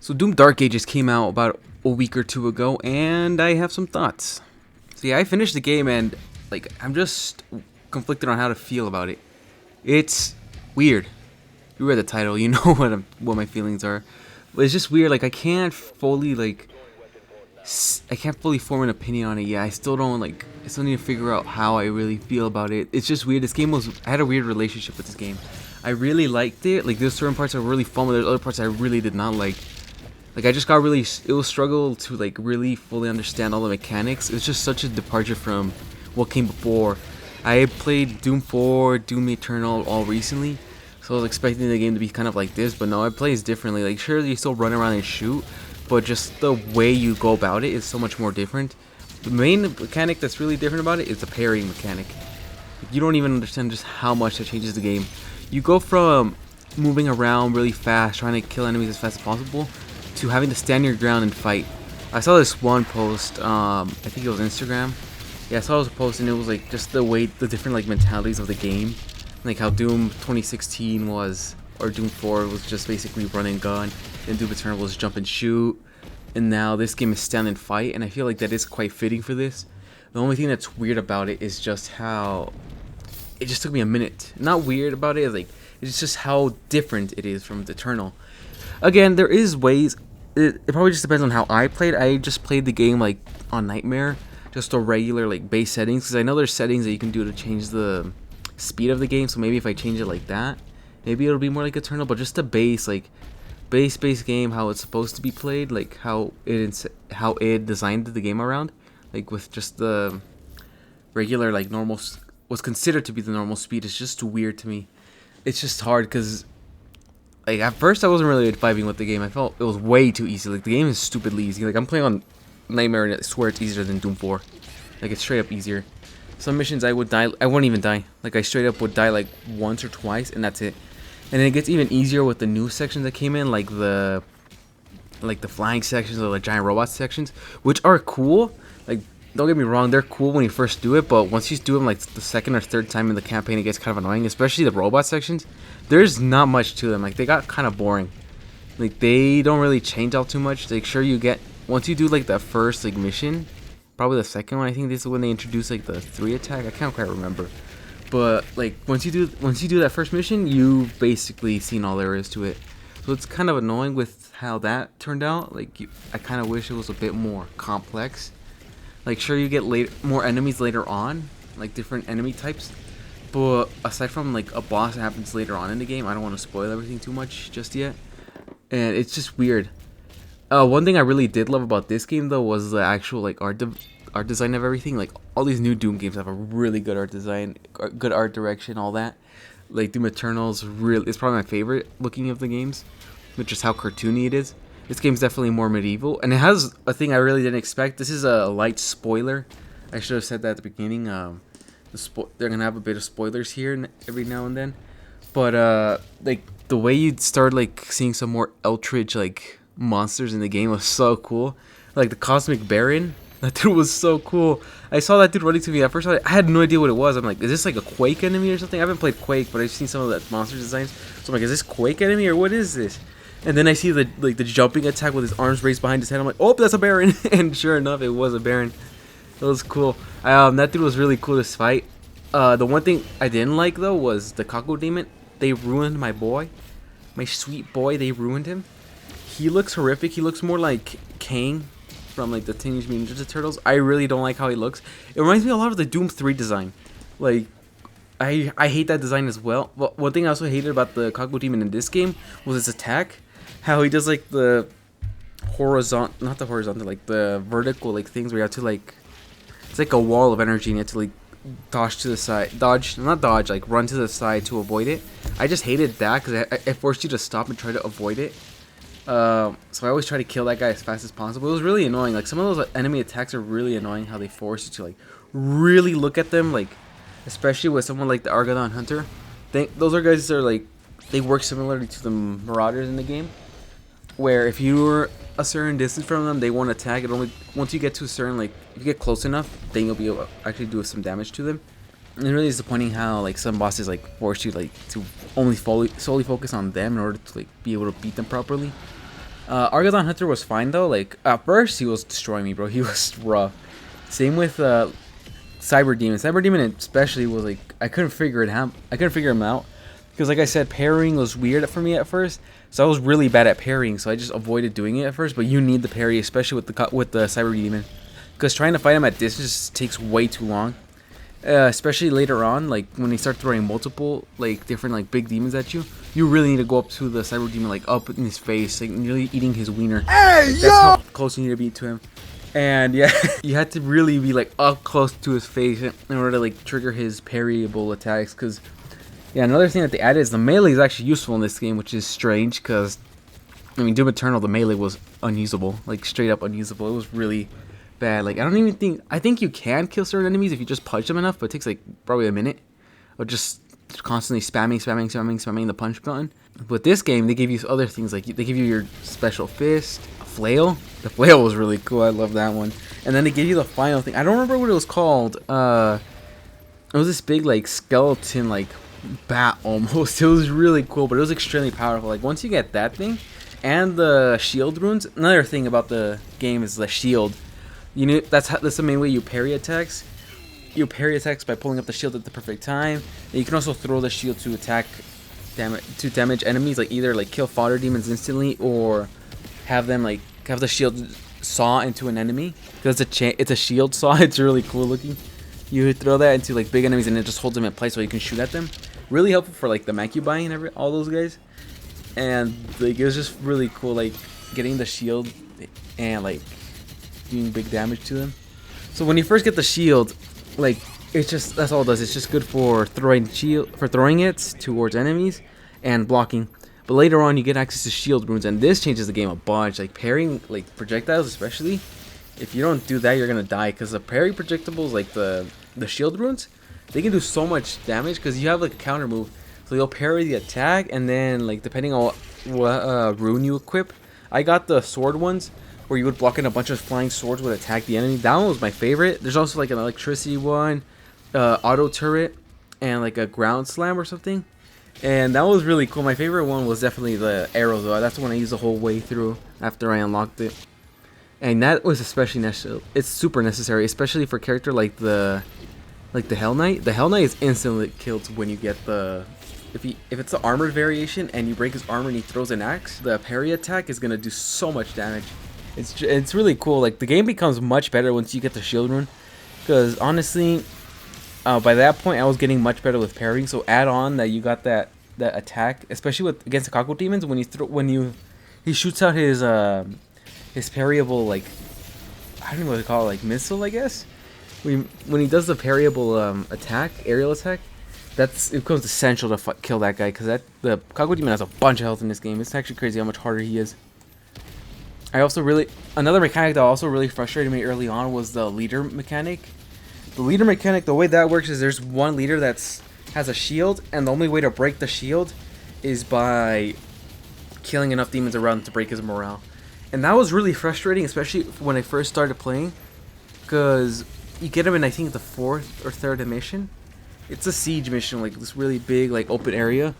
So Doom Dark Ages came out about a week or two ago, and I have some thoughts. So yeah, I finished the game, and I'm just conflicted on how to feel about it. It's weird. You read the title, you know what my feelings are. But it's just weird. I can't fully I can't fully form an opinion on it yet. I still don't I still need to figure out how I really feel about it. It's just weird. I had a weird relationship with this game. I really liked it. There's certain parts I really fun, but there's other parts I really did not like. I just got really, it was struggle to really fully understand all the mechanics. It's just such a departure from what came before. I played Doom 4, Doom Eternal all recently, so I was expecting the game to be kind of like this, but no, it plays differently. Sure, you still run around and shoot, but just the way you go about it is so much more different. The main mechanic that's really different about it is the parrying mechanic. You don't even understand just how much that changes the game. You go from moving around really fast, trying to kill enemies as fast as possible, to having to stand your ground and fight. I saw this one post, I think it was Instagram. Yeah, I saw this post, and it was just the different mentalities of the game. How Doom 2016 was, or Doom 4 was just basically run and gun, and Doom Eternal was jump and shoot, and now this game is stand and fight, and I feel like that is quite fitting for this. The only thing that's weird about it is just how it just took me a minute. Not weird about it, it's just how different it is from Eternal. Again, there is ways. It probably just depends on how I played. I just played the game on Nightmare, just a regular base settings, because I know there's settings that you can do to change the speed of the game. So maybe if I change it like that, maybe it'll be more like Eternal. But just the base base game, how it's supposed to be played, how it designed the game around, with just the regular normal, what's considered to be the normal speed, is just weird to me. It's just hard because. At first I wasn't really vibing with the game. I felt it was way too easy. The game is stupidly easy. I'm playing on Nightmare, and I swear it's easier than Doom 4. It's straight up easier. Some missions I would die. I wouldn't even die. I straight up would die once or twice, and that's it. And then it gets even easier with the new sections that came in, the flying sections or the giant robot sections, which are cool. Don't get me wrong, they're cool when you first do it, but once you do them the second or third time in the campaign, it gets kind of annoying, especially the robot sections. There's not much to them. They got kind of boring. They don't really change out too much. Sure, you get, once you do the first mission, probably the second one, I think this is when they introduce the 3 attack. I can't quite remember. But once you do that first mission, you've basically seen all there is to it. So it's kind of annoying with how that turned out. I kind of wish it was a bit more complex. Sure, you get more enemies later on, different enemy types, but aside from a boss that happens later on in the game, I don't want to spoil everything too much just yet, and it's just weird. One thing I really did love about this game though was the actual art design of everything. All these new Doom games have a really good art design, good art direction, all that. Doom Eternal's it's probably my favorite looking of the games, which is how cartoony it is. This game's definitely more medieval, and it has a thing I really didn't expect. This is a light spoiler. I should have said that at the beginning. They're gonna have a bit of spoilers here every now and then, but the way you'd start seeing some more Eldritch monsters in the game was so cool. The Cosmic Baron, that dude was so cool. I saw that dude running to me at first. I had no idea what it was. I'm is this a Quake enemy or something? I haven't played Quake, but I've seen some of that monster designs. So I'm is this Quake enemy or what is this? And then I see the jumping attack with his arms raised behind his head. I'm oh, that's a Baron. And sure enough, it was a Baron. It was cool. That dude was really cool to fight. The one thing I didn't like though was the Kako Demon. They ruined my boy, my sweet boy. They ruined him. He looks horrific. He looks more like Kang from the Teenage Mutant Ninja Turtles. I really don't like how he looks. It reminds me a lot of the Doom 3 design. I hate that design as well. But one thing I also hated about the Kako Demon in this game was his attack. How he does the horizontal, not the horizontal, the vertical things where you have to it's a wall of energy and you have to dodge to the side, run to the side to avoid it. I just hated that because it forced you to stop and try to avoid it. So I always try to kill that guy as fast as possible. It was really annoying. Some of those enemy attacks are really annoying. How they force you to really look at them, especially with someone like the Argadon Hunter. Those are guys that are they work similarly to the Marauders in the game, where if you're a certain distance from them, they won't attack. It only once you get to a certain if you get close enough, then you'll be able to actually do some damage to them. And it really disappointing how some bosses force you to only solely focus on them in order to be able to beat them properly. Argadon Hunter was fine though. Like at first he was destroying me, bro. He was rough. Same with Cyber Demon. Cyber Demon especially was like I couldn't figure him out because like I said, parrying was weird for me at first. So I was really bad at parrying, so I just avoided doing it at first. But you need the parry, especially with the Cyber Demon, because trying to fight him at distance takes way too long. Especially later on, like when they start throwing multiple like different like big demons at you, you really need to go up to the Cyber Demon like up in his face, like nearly eating his wiener. Hey, that's how close you need to be to him. And yeah, you had to really be like up close to his face in order to like trigger his parryable attacks. Cause yeah, another thing that they added is the melee is actually useful in this game, which is strange. Cause I mean, Doom Eternal, the melee was unusable, like straight up unusable. It was really bad. Like I think you can kill certain enemies if you just punch them enough, but it takes like probably a minute of just constantly spamming the punch button. But this game, they give you other things, like they give you your special fist, a flail. The flail was really cool. I love that one. And then they give you the final thing. I don't remember what it was called. It was this big like skeleton like bat almost. It was really cool, but it was extremely powerful. Like once you get that thing and the shield runes. Another thing about the game is the shield. You know, that's the main way you parry attacks. You parry attacks by pulling up the shield at the perfect time. And you can also throw the shield to damage enemies, like either like kill fodder demons instantly or have them like have the shield saw into an enemy. Because it's a shield saw. It's really cool looking. You throw that into like big enemies and it just holds them in place so you can shoot at them. Really helpful for like the Macubai and all those guys. And like it was just really cool, like getting the shield and like doing big damage to them. So when you first get the shield, like it's just that's all it does. It's just good for throwing it towards enemies and blocking. But later on, you get access to shield runes, and this changes the game a bunch. Like parrying, like projectiles, especially. If you don't do that, you're gonna die because the parry projectiles, like the shield runes, they can do so much damage because you have like a counter move. So you'll parry the attack, and then like depending on what rune you equip, I got the sword ones, where you would block in a bunch of flying swords would attack the enemy. That one was my favorite. There's also like an electricity one, auto turret, and like a ground slam or something. And that was really cool. My favorite one was definitely the arrows though. That's the one I used the whole way through after I unlocked it. And that was especially necessary. It's super necessary, especially for a character like the Hell Knight. The Hell Knight is instantly killed when you get the if it's the armored variation and you break his armor and he throws an axe, the parry attack is gonna do so much damage. It's really cool. Like the game becomes much better once you get the shield rune, because honestly, by that point I was getting much better with parrying. So add on that you got that attack, especially against the cockle demons, he shoots out his parryable, like I don't know what to call it, like missile, I guess. When he does the parryable aerial attack, it becomes essential to kill that guy, because the cockle demon has a bunch of health in this game. It's actually crazy how much harder he is. Another mechanic that also really frustrated me early on was the leader mechanic. The leader mechanic, the way that works is there's one leader has a shield, and the only way to break the shield is by killing enough demons around to break his morale. And that was really frustrating, especially when I first started playing, because you get him in I think the 4th or 3rd mission. It's a siege mission, like this really big like open area.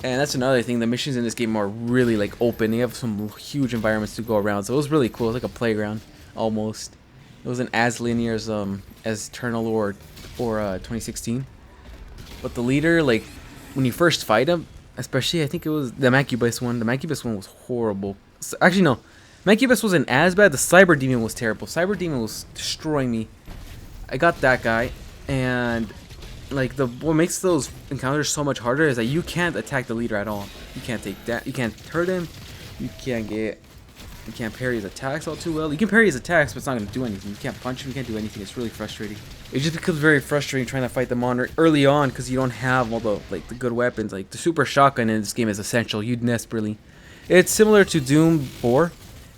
And that's another thing, the missions in this game are really like open. They have some huge environments to go around, so it was really cool. It was like a playground almost. It wasn't as linear as Eternal or 2016. But the leader, like when you first fight him, especially I think it was the Macubus one. The Macubus one was horrible. Actually no, Macubus wasn't as bad. The Cyber Demon was terrible. Cyber Demon was destroying me. I got that guy, and like what makes those encounters so much harder is that you can't attack the leader at all. You can't take that. You can't hurt him. You can't parry his attacks all too well. You can parry his attacks, but it's not gonna do anything. You can't punch him. You can't do anything. It's really frustrating. It just becomes very frustrating trying to fight them on early on because you don't have all the good weapons. Like the super shotgun in this game is essential. You desperately. It's similar to Doom 4,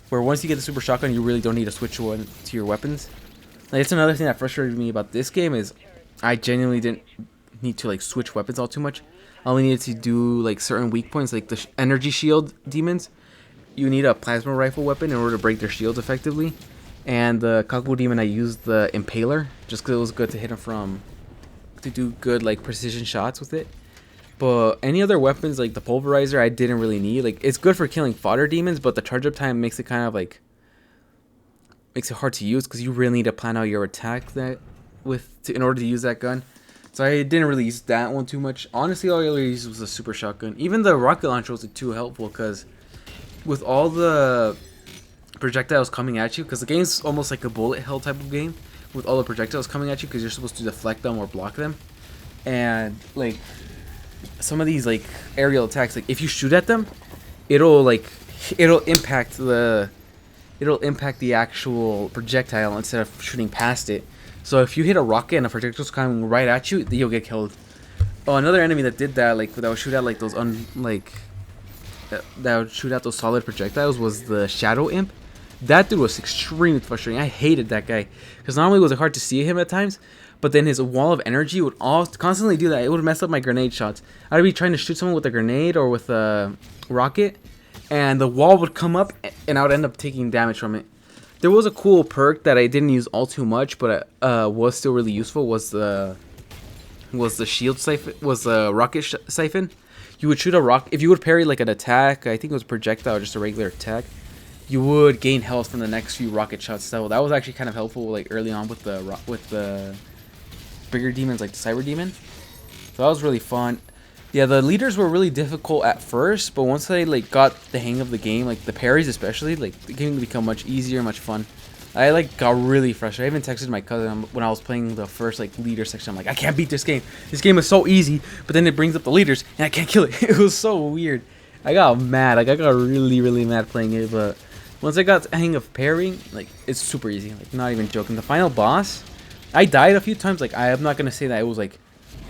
where once you get the super shotgun, you really don't need to switch to your weapons. Like it's another thing that frustrated me about this game is I genuinely didn't need to like switch weapons all too much. I only needed to do like certain weak points, like the energy shield demons. You need a plasma rifle weapon in order to break their shields effectively. And the cockle demon, I used the impaler just because it was good to hit him to do good like precision shots with it. But any other weapons like the pulverizer, I didn't really need. Like it's good for killing fodder demons, but the charge up time makes it kind of like makes it hard to use because you really need to plan out your attack in order to use that gun. So I didn't really use that one too much. Honestly, all I really used was a super shotgun. Even the rocket launcher wasn't too helpful because with all the projectiles coming at you, because the game's almost like a bullet hell type of game with all the projectiles coming at you because you're supposed to deflect them or block them. And like some of these like aerial attacks, like if you shoot at them, it'll impact the actual projectile instead of shooting past it. So if you hit a rocket and a projectile's coming right at you, you'll get killed. Oh, another enemy that did that, like that would shoot at like those that would shoot at those solid projectiles was the Shadow Imp. That dude was extremely frustrating. I hated that guy because not only was it hard to see him at times, but then his wall of energy would constantly do that. It would mess up my grenade shots. I'd be trying to shoot someone with a grenade or with a rocket, and the wall would come up, and I would end up taking damage from it. There was a cool perk that I didn't use all too much, but was still really useful. Was the shield siphon? Was the rocket siphon? You would shoot a rock if you would parry like an attack. I think it was projectile, or just a regular attack. You would gain health from the next few rocket shots. So that was actually kind of helpful, like early on with the bigger demons, like the cyber demon. So that was really fun. Yeah, the leaders were really difficult at first, but once I like got the hang of the game, like the parries especially, like the game become much easier, much fun. I like got really frustrated. I even texted my cousin when I was playing the first like leader section. I'm like, I can't beat this game. This game is so easy, but then it brings up the leaders and I can't kill it. It was so weird. I got mad. Like I got really mad playing it, but once I got the hang of parrying, like it's super easy. Like not even joking. The final boss, I died a few times. Like I am not gonna say that it was like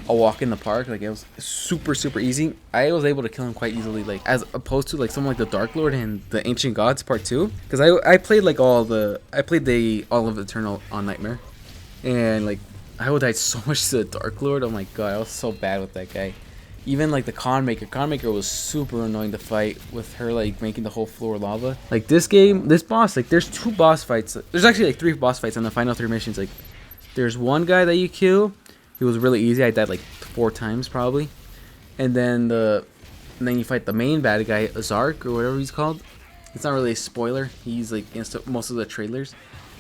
a walk in the park. Like it was super easy. I was able to kill him quite easily, like as opposed to like someone like the Dark Lord and the Ancient Gods Part 2, because I played like all of Eternal on Nightmare, and like I would die so much to the Dark Lord. Oh my god, I was so bad with that guy. Even like the Con Maker was super annoying to fight with her, like making the whole floor lava. Like this boss, like there's 2 boss fights. There's actually like 3 boss fights on the final 3 missions. Like there's one guy that you kill. It was really easy. I died like 4 times probably, and then you fight the main bad guy, Zark or whatever he's called. It's not really a spoiler. He's like in most of the trailers,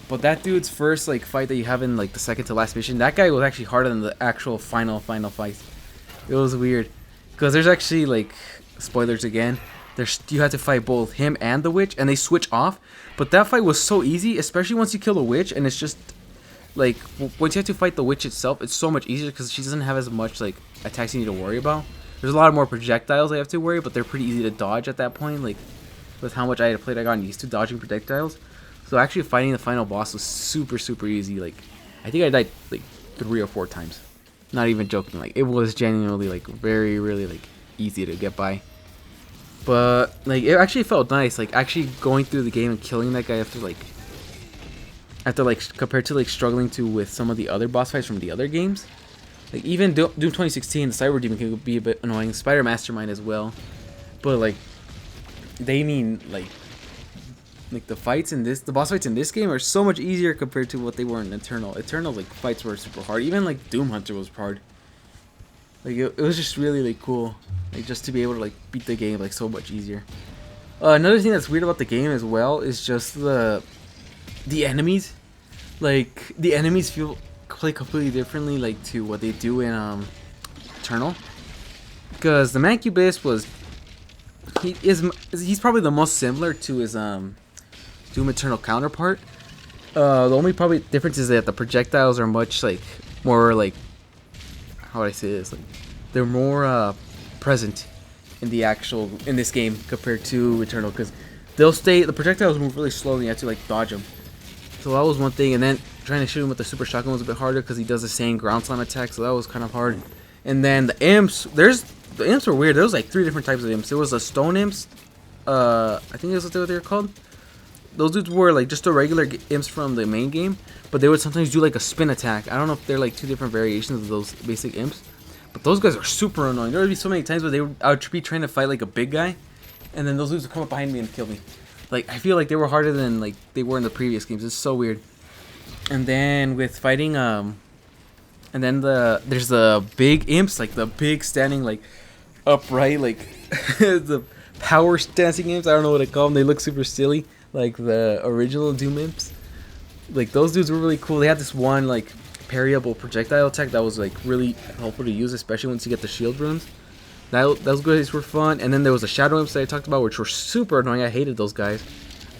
but that dude's first like fight that you have in like the second to last mission, that guy was actually harder than the actual final fight. It was weird because there's actually like spoilers again. You have to fight both him and the witch, and they switch off. But that fight was so easy, especially once you kill the witch, and it's just. Like, once you have to fight the witch itself, it's so much easier because she doesn't have as much, like, attacks you need to worry about. There's a lot more projectiles I have to worry, but they're pretty easy to dodge at that point. Like, with how much I had played, I got used to dodging projectiles. So actually fighting the final boss was super easy. Like, I think I died, like, 3 or 4 times. Not even joking. Like, it was genuinely, like, really, like, easy to get by. But, like, it actually felt nice. Like, actually going through the game and killing that guy after compared to like struggling with some of the other boss fights from the other games. Like even Doom 2016, the Cyber Demon can be a bit annoying, Spider Mastermind as well, but like they mean like the fights in the boss fights in this game are so much easier compared to what they were in Eternal. Like fights were super hard. Even like Doom Hunter was hard. Like it was just really cool, like just to be able to like beat the game like so much easier. Another thing that's weird about the game as well is just the enemies. Like the enemies play completely differently like to what they do in Eternal, because the Mancubus he's probably the most similar to his Doom Eternal counterpart. The only probably difference is that the projectiles are much like more like, how would I say this, like they're more present in this game compared to Eternal, because the projectiles move really slowly. You have to like dodge them. So that was one thing, and then trying to shoot him with the super shotgun was a bit harder because he does the same ground slam attack, so that was kind of hard. And then the imps, the imps were weird. There was like 3 different types of imps. There was a stone imps, I think that's what they were called. Those dudes were like just the regular imps from the main game, but they would sometimes do like a spin attack. I don't know if they're like 2 different variations of those basic imps, but those guys are super annoying. There would be so many times where I would be trying to fight like a big guy, and then those dudes would come up behind me and kill me. Like, I feel like they were harder than like they were in the previous games. It's so weird. And then with fighting, and then there's the big imps, like the big standing like upright, like the power dancing games. I don't know what to call them. They look super silly, like the original Doom imps. Like those dudes were really cool. They had this one like parryable projectile attack that was like really helpful to use, especially once you get the shield runes. Those guys were fun. And then there was the shadow imps that I talked about, which were super annoying. I hated those guys.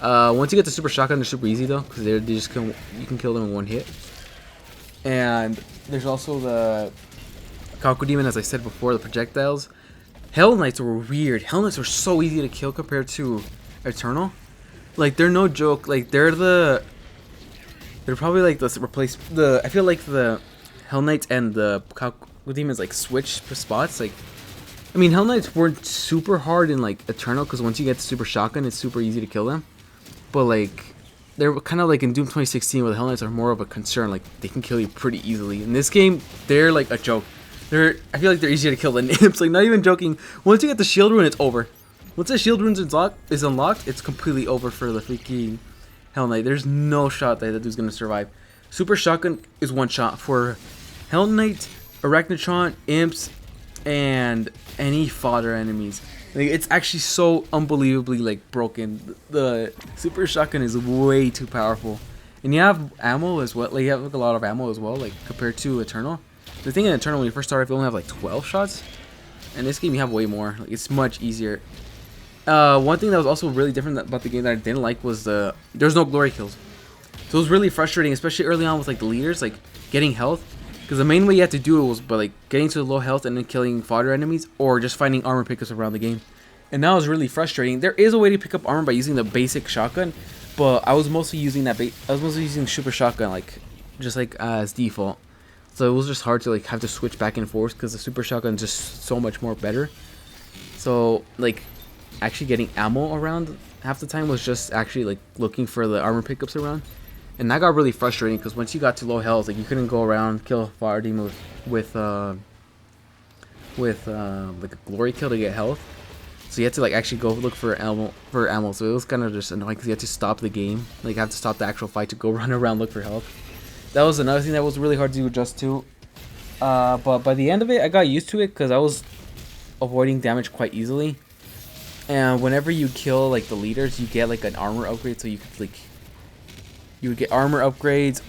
Once you get the super shotgun, they're super easy though, because they just you can kill them in one hit. And there's also the Kaku Demon, as I said before, the projectiles. Hell Knights were weird. Hell Knights were so easy to kill compared to Eternal. Like they're no joke. Like they're probably like I feel like the Hell Knights and the Kaku Demons like switch spots. Like, I mean, Hell Knights weren't super hard in like Eternal, because once you get the super shotgun, it's super easy to kill them. But like, they're kind of like in Doom 2016, where the Hell Knights are more of a concern. Like, they can kill you pretty easily. In this game, they're like a joke. I feel like they're easier to kill than imps. Like, not even joking. Once you get the shield rune, it's over. Once the shield rune is unlocked, it's completely over for the freaking Hell Knight. There's no shot that dude's gonna survive. Super shotgun is one shot for Hell Knight, Arachnotron, imps, and any fodder enemies. Like, it's actually so unbelievably like broken. The super shotgun is way too powerful, and you have ammo as well. Like, you have like a lot of ammo as well, like compared to Eternal. The thing in Eternal, when you first start off, you only have like 12 shots. In this game, you have way more. Like, it's much easier. One thing that was also really different about the game that I didn't like was there's no glory kills. So it was really frustrating, especially early on with like the leaders, like getting health. Because the main way you had to do it was by like getting to low health and then killing fodder enemies, or just finding armor pickups around the game. And that was really frustrating. There is a way to pick up armor by using the basic shotgun, but I was mostly using super shotgun, like just like as default. So it was just hard to like have to switch back and forth, because the super shotgun is just so much more better. So like actually getting ammo around half the time was just actually like looking for the armor pickups around. And that got really frustrating, because once you got to low health, like you couldn't go around kill a fire demon with like a glory kill to get health. So you had to like actually go look for ammo. So it was kind of just annoying, because you had to stop the game, like have to stop the actual fight to go run around look for health. That was another thing that was really hard to adjust to. But by the end of it, I got used to it, because I was avoiding damage quite easily. And whenever you kill like the leaders, you get like an armor upgrade, so you could like would get armor upgrades.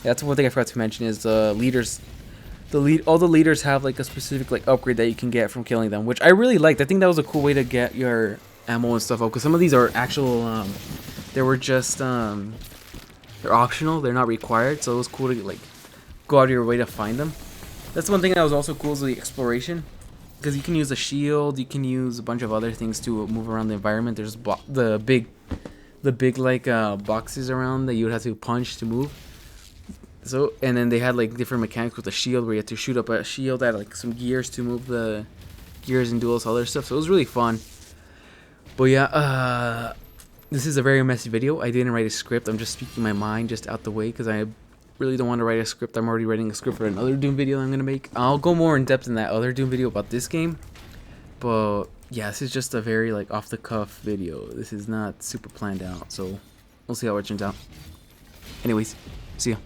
That's one thing I forgot to mention is all the leaders have like a specific like upgrade that you can get from killing them, which I really liked. I think that was a cool way to get your ammo and stuff up, because some of these are actual they were just they're optional, they're not required, so it was cool to like go out of your way to find them. That's one thing that was also cool, is the exploration, because you can use a shield, you can use a bunch of other things to move around the environment. There's the big like boxes around that you would have to punch to move. So, and then they had like different mechanics with the shield, where you had to shoot up a shield at like some gears to move the gears and do all this other stuff. So it was really fun. But yeah, this is a very messy video. I didn't write a script. I'm just speaking my mind just out the way, because I really don't want to write a script. I'm already writing a script for another Doom video I'm gonna make. I'll go more in depth in that other Doom video about this game. But yeah, this is just a very like off the cuff video. This is not super planned out, so we'll see how it turns out. Anyways, see ya.